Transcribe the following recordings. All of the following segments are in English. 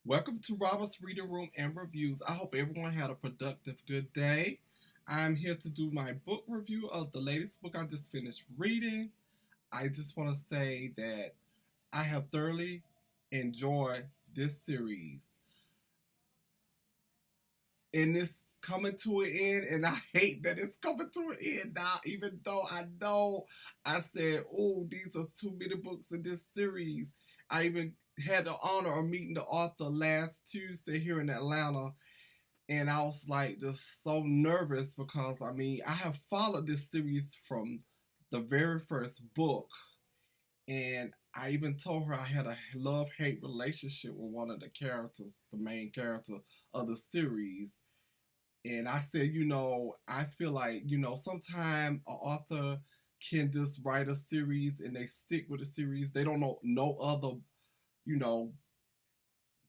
Welcome to Robert's Reading Room and Reviews. I hope everyone had a productive, good day. I'm here to do my book review of the latest book I just finished reading. I just want to say that I have thoroughly enjoyed this series. And it's coming to an end, and I hate that it's coming to an end now, even though I know I said, oh, these are too many books in this series. I even had the honor of meeting the author last Tuesday here in Atlanta, and I was like just so nervous because I have followed this series from the very first book, and I even told her I had a love hate relationship with one of the characters, the main character of the series. And I said, I feel like, sometimes an author can just write a series and they stick with the series. They don't know no other, you know,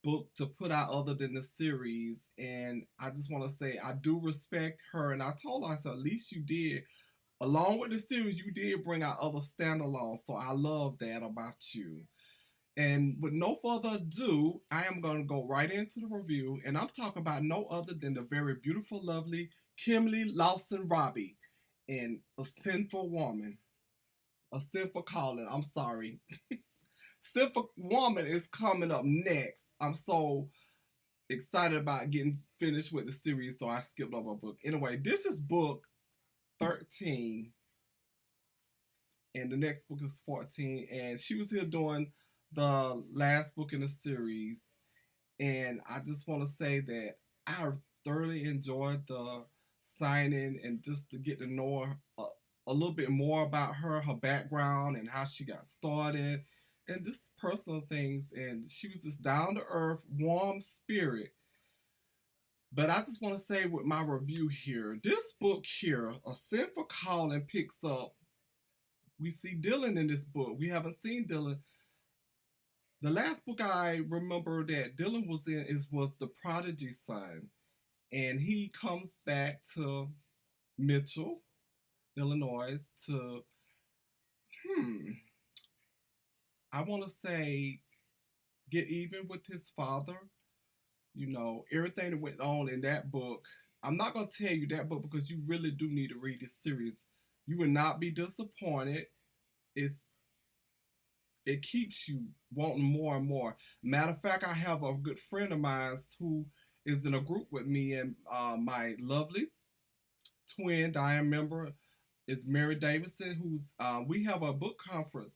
book to put out other than the series. And I just want to say I do respect her. And I told her, I said, at least you did. Along with the series, you did bring out other standalones. So I love that about you. And with no further ado, I am going to go right into the review. And I'm talking about no other than the very beautiful, lovely Kimberly Lawson Roby in A Sinful Woman. A Sinful Calling. I'm sorry. Sinful Woman is coming up next. I'm so excited about getting finished with the series, so I skipped over a book. Anyway, this is book 13, and the next book is 14. And she was here doing the last book in the series. And I just want to say that I thoroughly enjoyed the signing and just to get to know her a little bit more about her background, and how she got started, and just personal things. And she was just down to earth, warm spirit. But I just want to say with my review here, this book here, A Sinful Calling, picks up. We see Dillon in this book. We haven't seen Dillon. The last book I remember that Dillon was in was The Prodigy Son, and he comes back to Mitchell, Illinois, to I want to say get even with his father. Everything that went on in that book. I'm not gonna tell you that book because you really do need to read this series. You will not be disappointed. It's it keeps you wanting more and more. Matter of fact, I have a good friend of mine who is in a group with me, and my lovely twin, Diane member, is Mary Davidson, who's we have a book conference.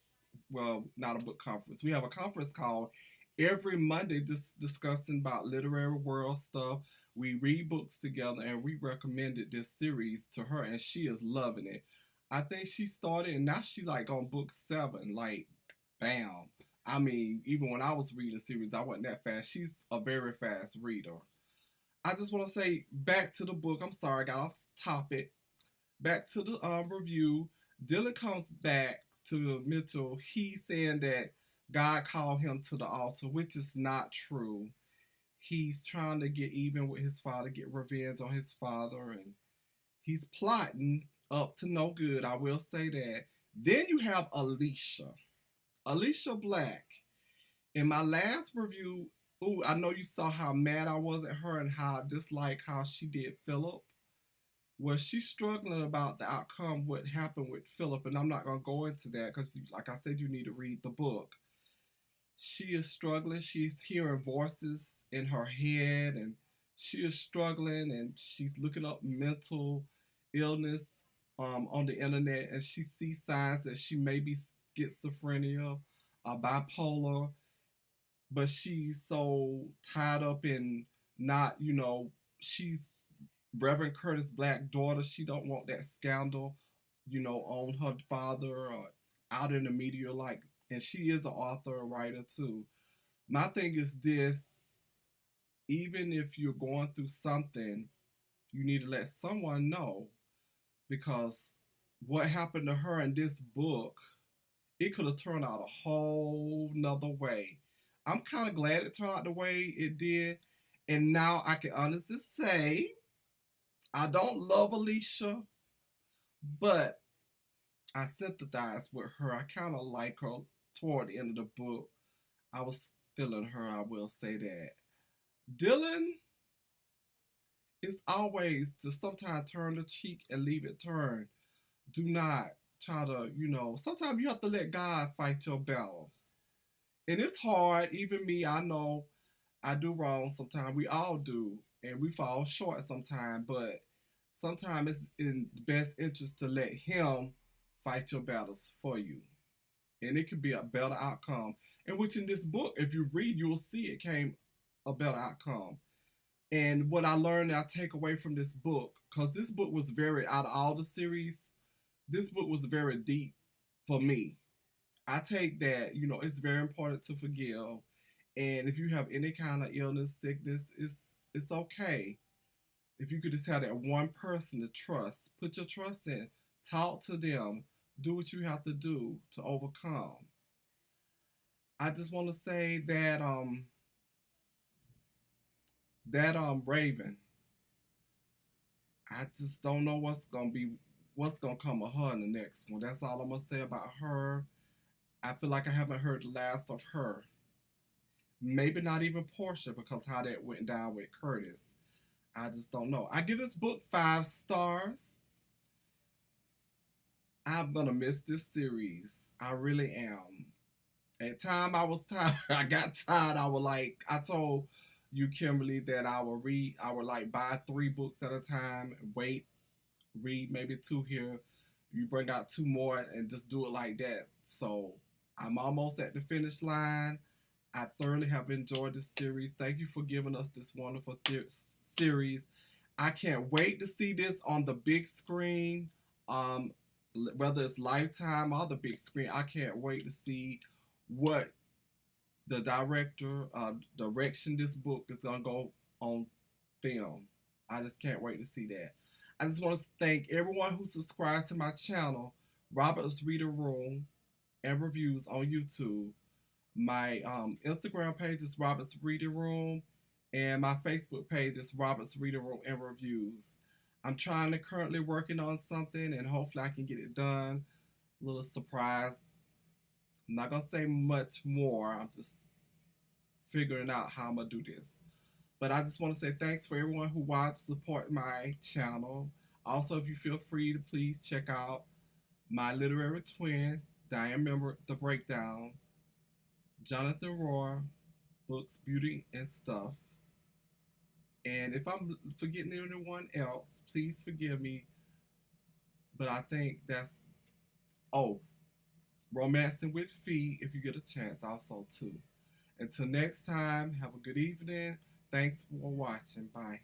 Well, not a book conference. We have a conference called every Monday, just discussing about literary world stuff. We read books together, and we recommended this series to her, and she is loving it. I think she started, and now she like on book 7. Like, bam. Even when I was reading the series, I wasn't that fast. She's a very fast reader. I just want to say back to the book. I'm sorry, I got off the topic. Back to the review. Dillon comes back to Mitchell. He's saying that God called him to the altar, which is not true. He's trying to get even with his father, get revenge on his father, and he's plotting up to no good. I will say that. Then you have Alicia Black. In my last review, I know you saw how mad I was at her and how I disliked how she did Philip. Well, she's struggling about the outcome, what happened with Philip, and I'm not going to go into that because, like I said, you need to read the book. She is struggling. She's hearing voices in her head, and she is struggling, and she's looking up mental illness on the internet, and she sees signs that she may be schizophrenia or bipolar, but she's so tied up in not, she's Reverend Curtis Black daughter. She don't want that scandal, on her father or out in the media, like. And she is an author, a writer too. My thing is this: even if you're going through something, you need to let someone know, because what happened to her in this book, it could have turned out a whole nother way. I'm kind of glad it turned out the way it did, and now I can honestly say I don't love Alicia, but I sympathize with her. I kind of like her toward the end of the book. I was feeling her, I will say that. Dillon is always to sometimes turn the cheek and leave it turned. Do not try to, sometimes you have to let God fight your battles. And it's hard, even me, I know I do wrong sometimes. We all do. And we fall short sometimes, but sometimes it's in the best interest to let Him fight your battles for you. And it could be a better outcome. And which in this book, if you read, you will see it came a better outcome. And what I learned, I take away from this book, because this book was very, out of all the series, this book was very deep for me. I take that, it's very important to forgive. And if you have any kind of illness, sickness, it's okay. If you could just have that one person to trust, put your trust in, talk to them, do what you have to do to overcome. I just want to say that Raven, I just don't know what's gonna come of her in the next one. That's all I'm gonna say about her. I feel like I haven't heard the last of her. Maybe not even Portia, because how that went down with Curtis. I just don't know. I give this book 5 stars. I'm gonna miss this series. I really am. At time I was tired. I got tired. I told you, Kimberly, that I would like buy 3 books at a time, wait, read maybe 2 here. You bring out 2 more and just do it like that. So I'm almost at the finish line. I thoroughly have enjoyed this series. Thank you for giving us this wonderful series. I can't wait to see this on the big screen, whether it's Lifetime or the big screen. I can't wait to see what the direction this book is going to go on film. I just can't wait to see that. I just want to thank everyone who subscribed to my channel, Robert's Reading Room and Reviews on YouTube. My Instagram page is Robert's Reading Room, and my Facebook page is Robert's Reading Room and Reviews. I'm currently working on something, and hopefully I can get it done. A little surprise. I'm not going to say much more. I'm just figuring out how I'm going to do this. But I just want to say thanks for everyone who watched, support my channel. Also, if you feel free to please check out my literary twin, Diane Member, The Breakdown, Jonathan Rohr, Books, Beauty, and Stuff. And if I'm forgetting anyone else, please forgive me. But I think Romancing with Fee, if you get a chance, also too. Until next time, have a good evening. Thanks for watching. Bye.